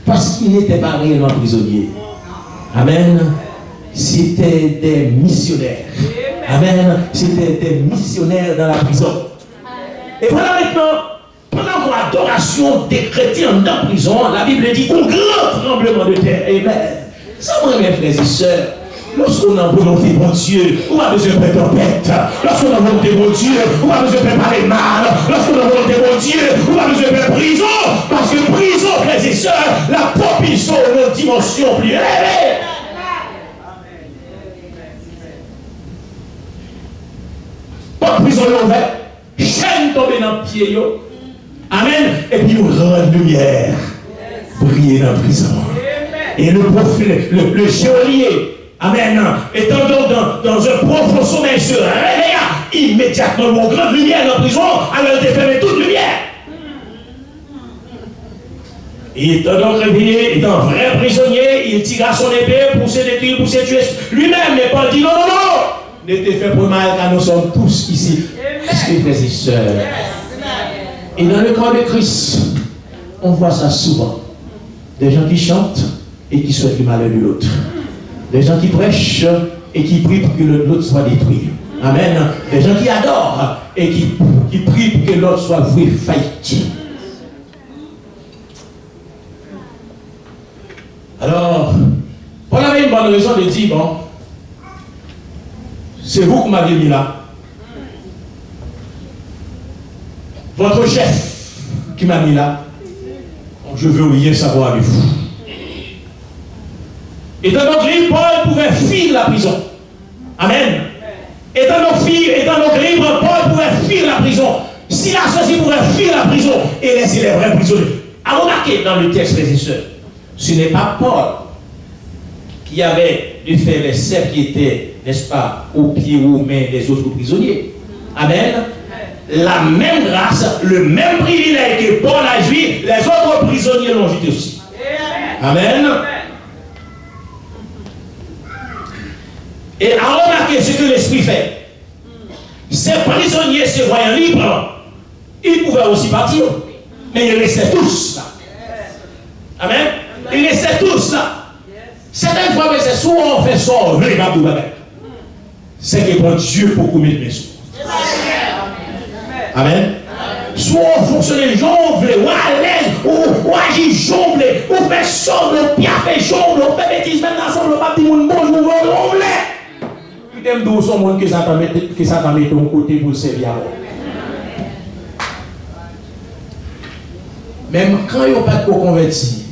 Parce qu'ils n'étaient pas réellement prisonniers. Amen. C'était des missionnaires. Amen. C'était des missionnaires dans la prison. Et voilà maintenant, pendant que l'adoration des chrétiens dans la prison, la Bible dit un grand tremblement de terre. Amen. Ça, moi, mes frères et sœurs, lorsqu'on a volonté bon Dieu, on a besoin de tempête. Lorsqu'on a volonté bon Dieu, on a besoin de préparer mal. Lorsqu'on a volonté bon Dieu, on a besoin de prison. Parce que prison, frères et sœurs, la proposition de notre dimension plus élevée. Pas de prison ouverte, chaîne tombée dans le pied. Amen. Et puis une grande lumière briller dans la prison. Et le geôlier, amen, étant donc dans un profond sommeil, se réveilla immédiatement, une grande lumière dans la prison, alors il fermé toute lumière. Il est donc réveillé, il est un vrai prisonnier, il tira son épée pour se détruire, pour se tuer lui-même. Mais Paul dit non, non, non, n'était fait pour mal car nous sommes tous ici. Est-ce que frères et sœurs? Et dans le corps de Christ, on voit ça souvent. Des gens qui chantent et qui souhaitent le malheur de l'autre. Des gens qui prêchent et qui prient pour que l'autre soit détruit. Amen. Des gens qui adorent et qui prient pour que l'autre soit voué faillite. Alors, Paul avait une bonne raison de dire, bon, c'est vous qui m'avez mis là. Votre chef qui m'a mis là. Donc je veux rien savoir de vous. Étant donc libre, Paul pouvait fuir la prison. Amen. Étant donc libre, Paul pouvait fuir la prison. Si la société pouvait fuir la prison et laisser les vrais prisonniers. À remarquer dans le texte, frères et sœurs, ce n'est pas Paul qui avait de faire les cercles qui étaient, n'est-ce pas, aux pieds ou aux mains des autres prisonniers. Amen. La même grâce, le même privilège que Paul a joué, les autres prisonniers l'ont joué aussi. Amen. Et à remarquer ce que l'Esprit fait. Ces prisonniers se voyant libres, ils pouvaient aussi partir. Mais ils restaient tous là. Amen. Ils restaient tous là. Certaines fois, c'est soit on fait sortir, c'est que bon Dieu pour commettre mes sous. Amen. Soit on fonctionne jongle, ou à l'aise, ou agit jongle, ou fait sombre, ou bien fait jongle, ou fait bêtise, même ensemble, pas de monde bonjour, jongle. Tu t'aimes d'où son monde que ça t'a mis de ton côté pour le servir à moi. Même quand il n'y a pas de converti,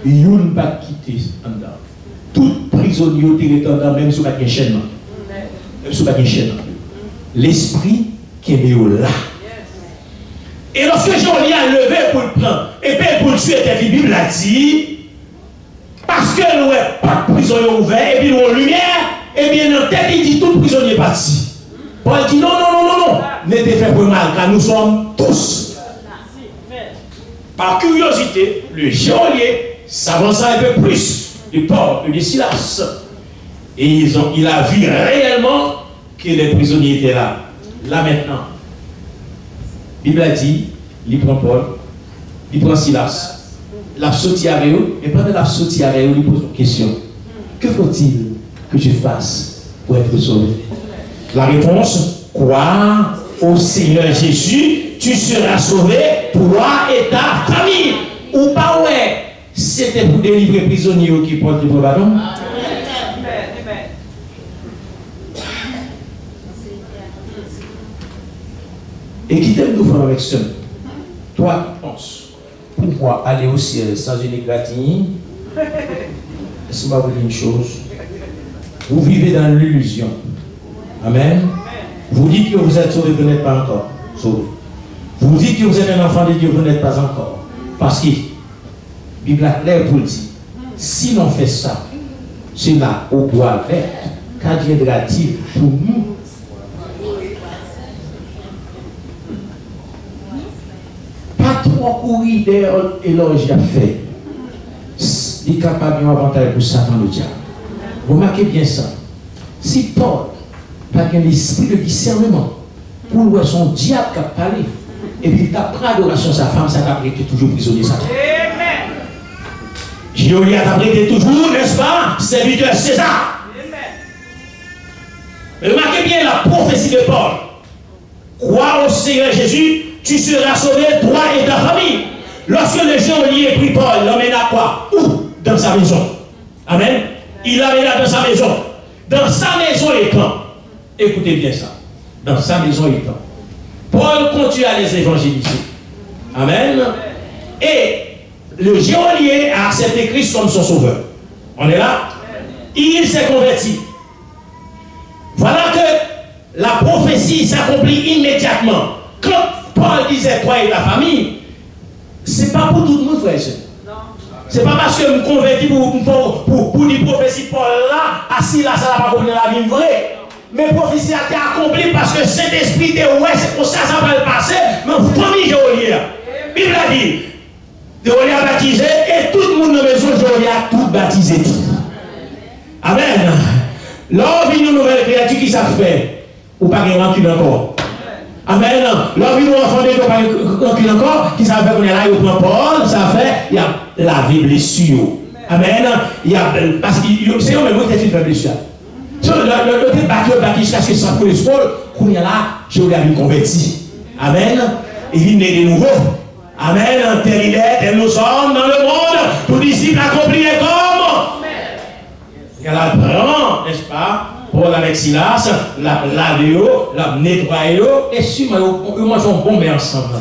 il n'y a pas quitté en dedans. Tout prisonnier est en dedans, même sous la chaîne. Même sous la chaîne. L'esprit qui est mis là. Et lorsque Jean-Louis a levé pour le prendre, et puis pour le tuer, la Bible a dit, parce que nous n'avons pas de prisonnier ouvert, et puis nous avons lumière, et bien dans tête, il dit tout prisonnier parti. Paul dit non, non, non, non, non, n'était fait pour mal, car nous sommes tous. Par curiosité, le geôlier s'avança un peu plus du port de Silas. Et il a vu réellement que les prisonniers étaient là. Là maintenant. La Bible a dit, il prend Paul, il prend Silas, la sauté avec eux, et pendant la sauté avec eux, il pose une question. Que faut-il que je fasse pour être sauvé? La réponse, crois au Seigneur Jésus, tu seras sauvé, toi et ta famille. Ou pas, ouais, c'était pour délivrer les prisonniers qui portent le ballon. Et qui t'aime nous faire avec ça? Toi qui penses pouvoir aller au ciel sans une égratignure, laissez-moi vous dire une chose. Vous vivez dans l'illusion. Amen. Vous dites que vous êtes sauvé, vous n'êtes pas encore sauvé. Vous dites que vous êtes un enfant de Dieu, vous n'êtes pas encore. Parce que la Bible a clair pour dire, si l'on fait ça, cela au bois vert, qu'adviendra-t-il pour nous? Pas trop courir d'éloges à faire. Il est capable d'un avantage pour Satan le diable. Vous remarquez bien ça. Si Paul n'a qu'un esprit de discernement, pour voir son diable qui a parlé, et puis il a pris adoration sa femme, ça t'a été toujours prisonnier Satan. Jéhovah t'a été toujours, n'est-ce pas, serviteur César. Remarquez bien la prophétie de Paul. Crois au Seigneur Jésus, tu seras sauvé, toi et ta famille. Lorsque le geôlier prit Paul, l'emmène à quoi? Où? Dans sa maison. Amen. Il l'emmène dans sa maison. Dans sa maison étant. Écoutez bien ça. Dans sa maison étant. Paul continue à les évangéliser. Amen. Et le geôlier a accepté Christ comme son sauveur. On est là? Il s'est converti. Voilà que la prophétie s'accomplit immédiatement. Quand Paul disait toi et ta famille, c'est pas pour tout le monde, frère. C'est pas parce que je me convertis pour dire prophétie Paul là, assis là, ça n'a pas compris la vie vraie. Mais prophétie a été accomplie parce que cet esprit de ouais, c'est pour ça ça va le passer, mais famille geôlier. Bible a dit, de on a baptisé et tout le monde dans la maison, je a tout baptisé. Amen. L'homme vit une nouvelle créature qui ça fait, ou pas de rancune encore. Amen. L'homme vit une enfant de pas de rancune encore, qui ça fait qu'on est là, il prend Paul, ça fait, il y a la vie blessure. Amen. Il y a, parce que c'est eux même qui fait blessure. Le battu jusqu'à ce que ça pour l'espoir, qu'on est là, je regarde une converti. Amen. Et il est de nouveau. Amen. Tel il est, tel nous sommes dans le monde. Tout disciple accompli est comme. Il y a la prend, n'est-ce pas? Paul avec Silas, la laver, la nettoyer, et si on mange un bon mais ensemble.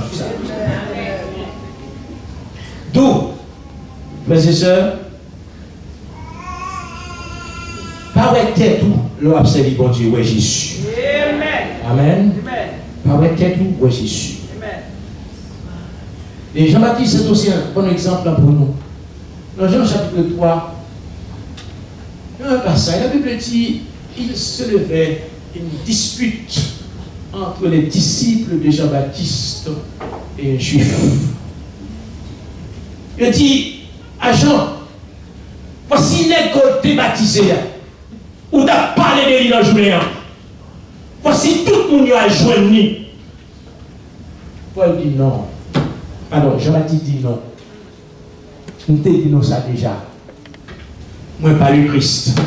D'où, frères et sœurs, pas avec tête tout, l'on observe bon Dieu, ouais Jésus. Amen. Pas avec tête tout, ouais Jésus. Et Jean-Baptiste, c'est aussi un bon exemple pour nous. Dans Jean chapitre 3, il y a un passage, la Bible dit, il se levait une dispute entre les disciples de Jean-Baptiste et un juif. Il dit à Jean, voici les côtés baptisés, où tu as parlé de lui dans la journée. Voici tout le monde a joint. Paul dit non. Pardon, Jean-Baptiste dit non. Nous te dit non ça déjà. Moi, pas le Christ.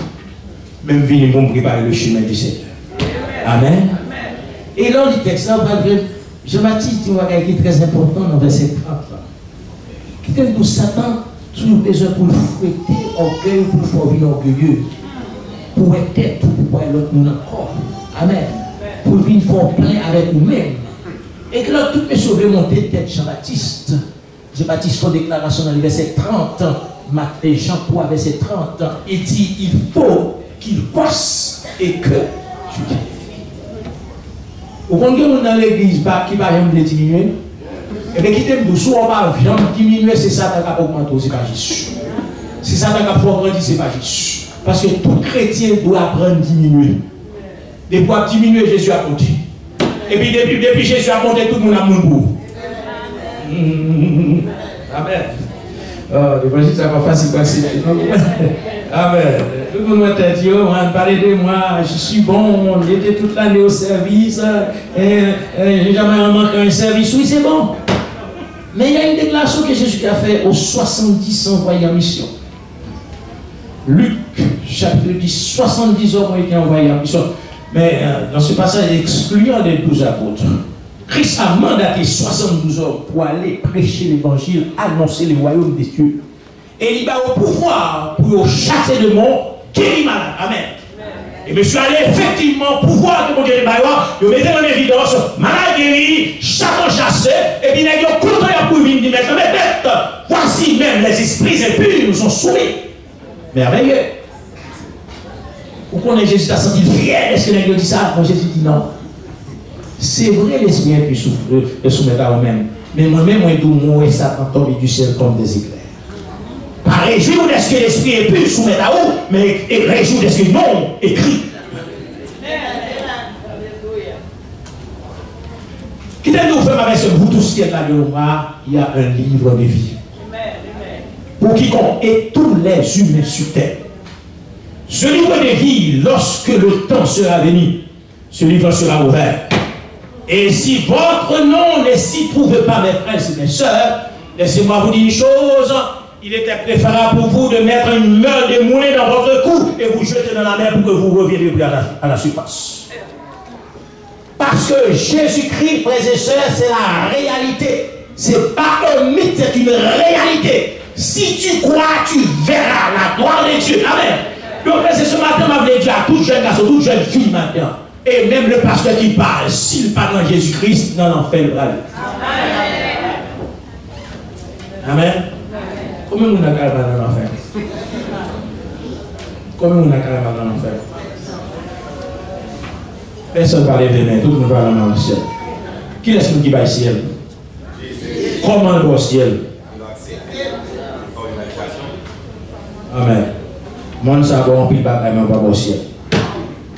Même venir pour me préparer le chemin du Seigneur. Amen. Et là, le texte, Jean-Baptiste dit un qui est très important dans verset 30. Qui dit que Satan, toujours besoin pour fouetter orgueil, pour faire vivre orgueilleux. Pour être tête, pour être l'autre monde encore. Amen. Pour venir faire plein avec nous-mêmes. Et que là, tout mes sauvés monter tête Jean-Baptiste. Jean-Baptiste fait déclaration dans le verset 30. Jean 3, verset 30. Il dit, il faut qu'il passe et que tu diminues. Vous comprenez dans l'église qui va jamais diminuer? Et bien, qui t'aime doucement, on va jamais diminuer, c'est ça qui va augmenter, c'est pas Jésus. C'est ça qui va grandir, c'est pas Jésus. Parce que tout chrétien doit apprendre à diminuer. Depuis à diminuer, Jésus a compté. Et puis depuis Jésus a monté, tout le monde a mon bout. Amen. Le ça va facile passer. Amen. Tout le monde m'a dit, on parlé de moi, je suis bon, j'étais toute l'année au service, j'ai jamais manqué un service. Oui, c'est bon. Mais il y a une déclaration que Jésus a faite aux 70 envoyés en mission. Luc, chapitre 10, 70 hommes ont été envoyés en mission. Mais dans ce passage excluant les 12 apôtres, Christ a mandaté 72 hommes pour aller prêcher l'évangile, annoncer le royaume des cieux. Et il a au pouvoir pour chasser le monde, guérir malade. Amen. Et monsieur allait effectivement pouvoir de mon Dieu de Bayoua, de mettre en évidence, malade guéri, chacun chassé, et puis il a dit, pour venir mettre mes têtes. Voici même les esprits impurs nous sont soumis. Merveilleux. Vous connaissez Jésus a senti fier, est-ce que l'Église dit ça? Quand Jésus dit non. C'est vrai, l'esprit est plus soumettre à eux-mêmes. Mais moi-même, moi, et Satan tombe du ciel comme des éclairs. Pas réjouir de ce que l'esprit est plus soumettre à eux, mais réjouir de ce que non écrit. Qui t'a nous faire avec ce bout tout ce qui est à l'Église, il y a un livre de vie. Pour quiconque et tous les humains sur terre. Ce livre de vie, lorsque le temps sera venu, ce livre sera ouvert. Et si votre nom ne s'y trouve pas, mes frères et mes sœurs, laissez-moi vous dire une chose, il était préférable pour vous de mettre une meule de moulin dans votre cou et vous jeter dans la mer pour que vous reveniez plus à la surface. Parce que Jésus-Christ, frères et sœurs, c'est la réalité. Ce n'est pas un mythe, c'est une réalité. Si tu crois, tu verras la gloire de Dieu. Amen. Donc, c'est ce matin, m'a voulu dire à toute jeune garçon, toute jeune fille maintenant. Et même le pasteur qui parle, s'il parle en Jésus-Christ, dans l'enfer, le râle. Amen. Comment on a carrément dans l'enfer? Comment on a carrément dans l'enfer? Personne ne va lever les mains, tout le monde va aller dans le ciel. Qui est-ce qui va au ciel? Comment on va au ciel? Amen. Mon sabon en pile bagaille, mais pas au ciel.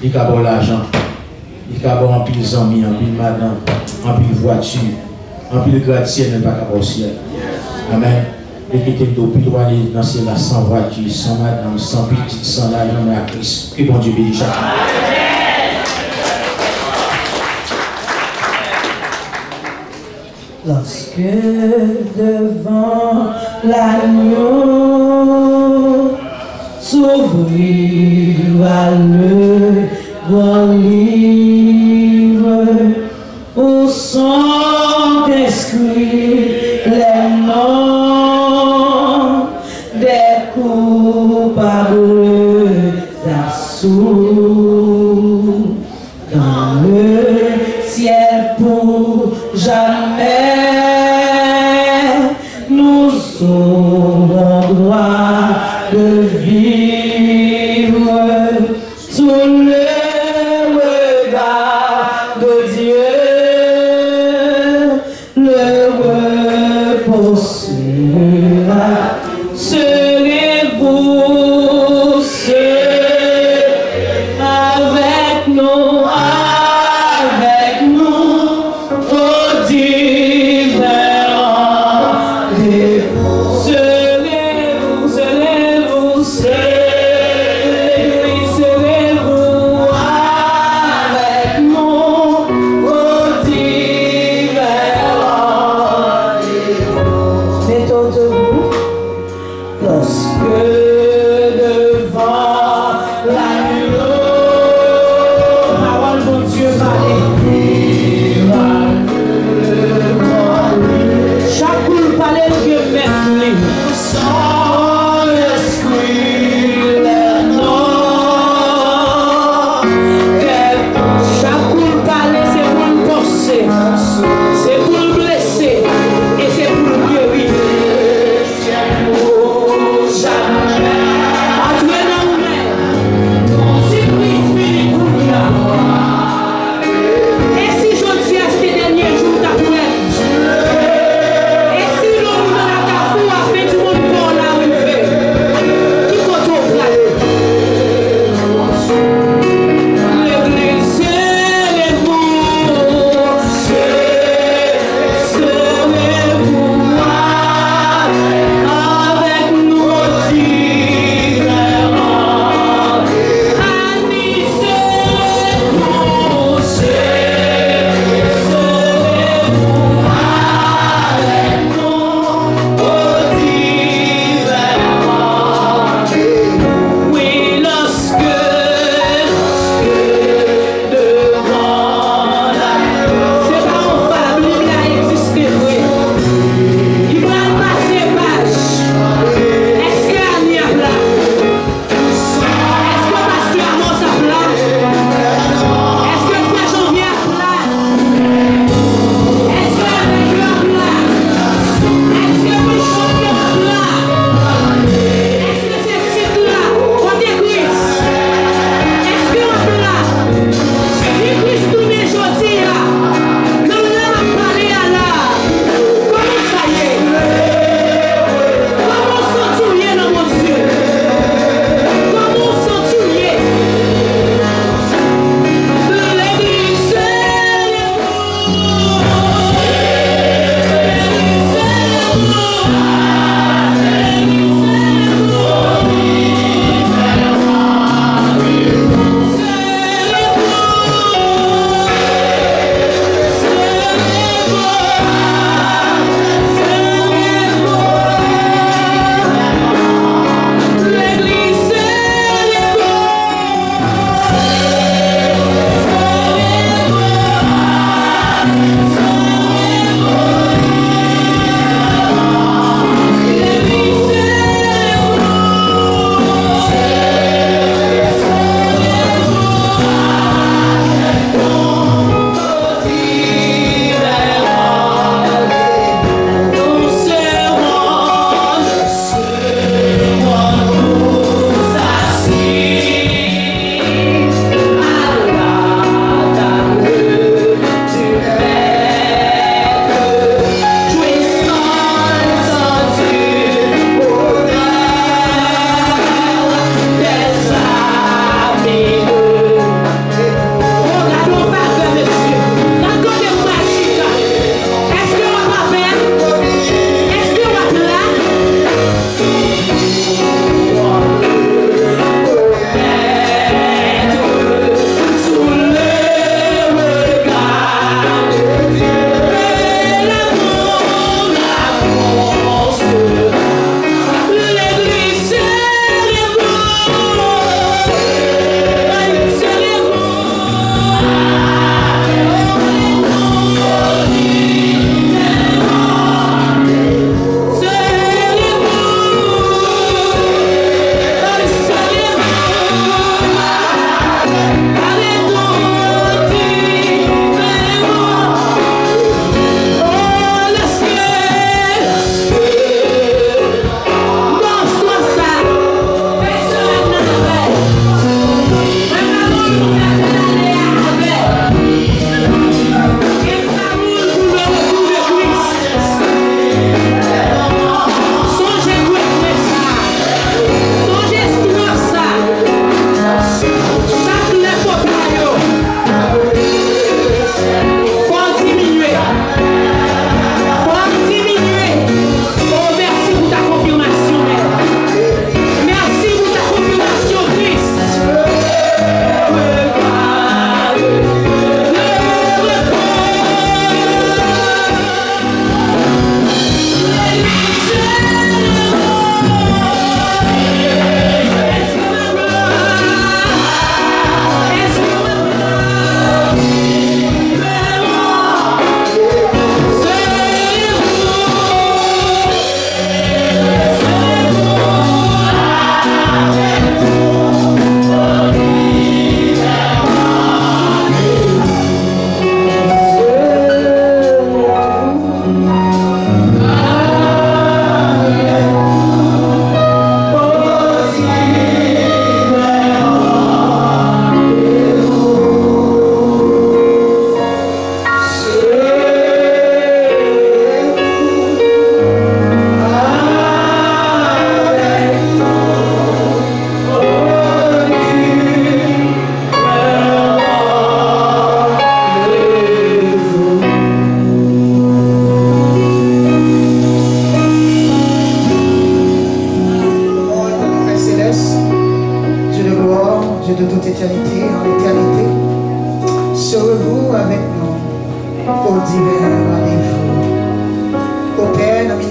Il a bon l'argent. Il a bon en pile amis, en pile madame, en pile voiture, en pile gratte-ciel, mais pas au ciel. Amen. Et qui était plutôt aller dans la sans voiture, sans madame, sans petite, sans l'argent à Christ. Que bon Dieu bénisse chacun. Lorsque devant l'agneau s'ouvrira le grand livre où sont inscrits les noms des coupables absous dans le ciel pour jamais. Nous aurons droit de vivre sous le regard de Dieu. Le repos sera, serez-vous seuls avec nous, au divin rendez-vous. Serez-vous avec nous, au divin rendez-vous.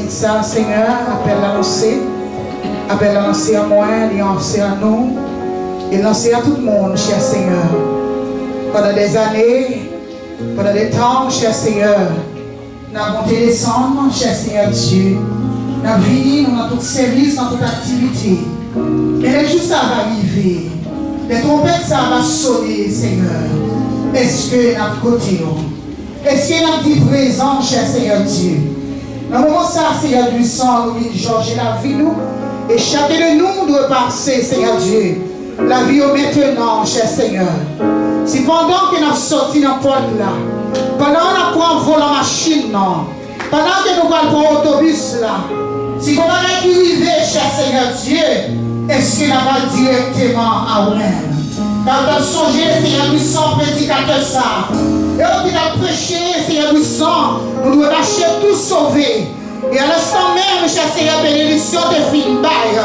minute ça, Seigneur, appelle l'annoncer. Appelle l'annoncer à moi, l'annoncer à nous. Et l'annoncer à tout le monde, cher Seigneur. Pendant des années, pendant des temps, cher Seigneur, nous avons monté descendre, cher Seigneur Dieu. Nous avons vécu dans tout service, dans toute activité. Mais les jours, ça va arriver. Les trompettes, ça va sonner, Seigneur. Est-ce que notre côté, est-ce que nous dit présent, cher Seigneur Dieu? Dans le moment ça, Seigneur Dieu, sans nous, Georges, la vie, nous, et chacun de nous doit passer, Seigneur Dieu, la vie au maintenant, cher Seigneur. Si pendant que nous sortis dans la porte là, pendant que nous prenons volant machine, non, pendant que nous prenons l'autobus là, si vous avez arrivé, cher Seigneur Dieu, est-ce que nous allons directement à vous-même? Car nous avons songé, Seigneur Buisson, prédicateur ça. Et on a prêché, Seigneur Buisson, nous devons lâcher tout sauver. Et à l'instant même, cher Seigneur, bénédiction de film bail.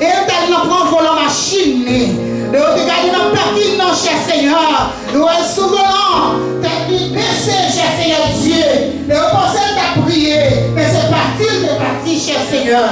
Et nous allons prendre volant machine. Nous allons regarder dans le parking, non, cher Seigneur. Nous allons sous volant, tête baissée, cher Seigneur Dieu. Et on pensait à prier, mais c'est parti, cher Seigneur.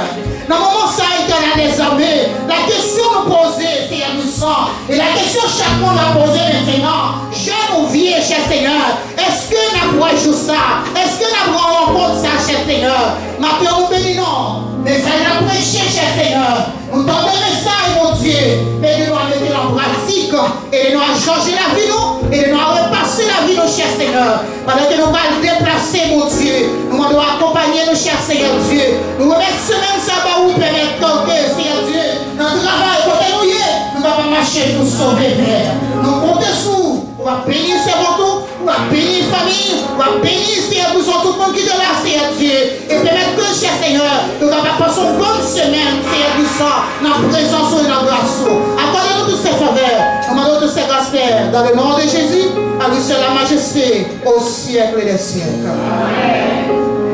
Dans le moment ça a été des armées, la question nous posée, Seigneur nous sent, et la question chaque monde a posé maintenant, jeune ou vieux, cher Seigneur, est-ce que nous avons joué ça? Est-ce que nous avons rencontré ça, cher Seigneur? Maintenant nous bénissons, mais ça nous a prêché, cher Seigneur. Nous tendons le message, mon Dieu, mais nous allons mettre en pratique, et nous allons changer la vie, nous, et nous allons repasser la vie, nous, cher Seigneur. Pendant que nous allons déplacer, mon Dieu, nous allons accompagner, nous, cher Seigneur Dieu. Nous remettons semaine ça va vous permettre de Seigneur Dieu, dans le travail, côté nous, nous ne allons pas marcher pour sauver, Père. Nous comptons sur vous, on va bénir ces retours, on va bénir la famille, on va bénir, Seigneur, tout le monde qui est là, Seigneur Dieu, et permettre que, cher Seigneur, nous allons passer une bonne semaine, Seigneur du sang, dans la présence et dans la grâce. Accordez-nous toutes ces faveurs, nous demandons toutes ces grâces, Père, dans le nom de Jésus, à lui seul la majesté, au siècle des siècles. Amen.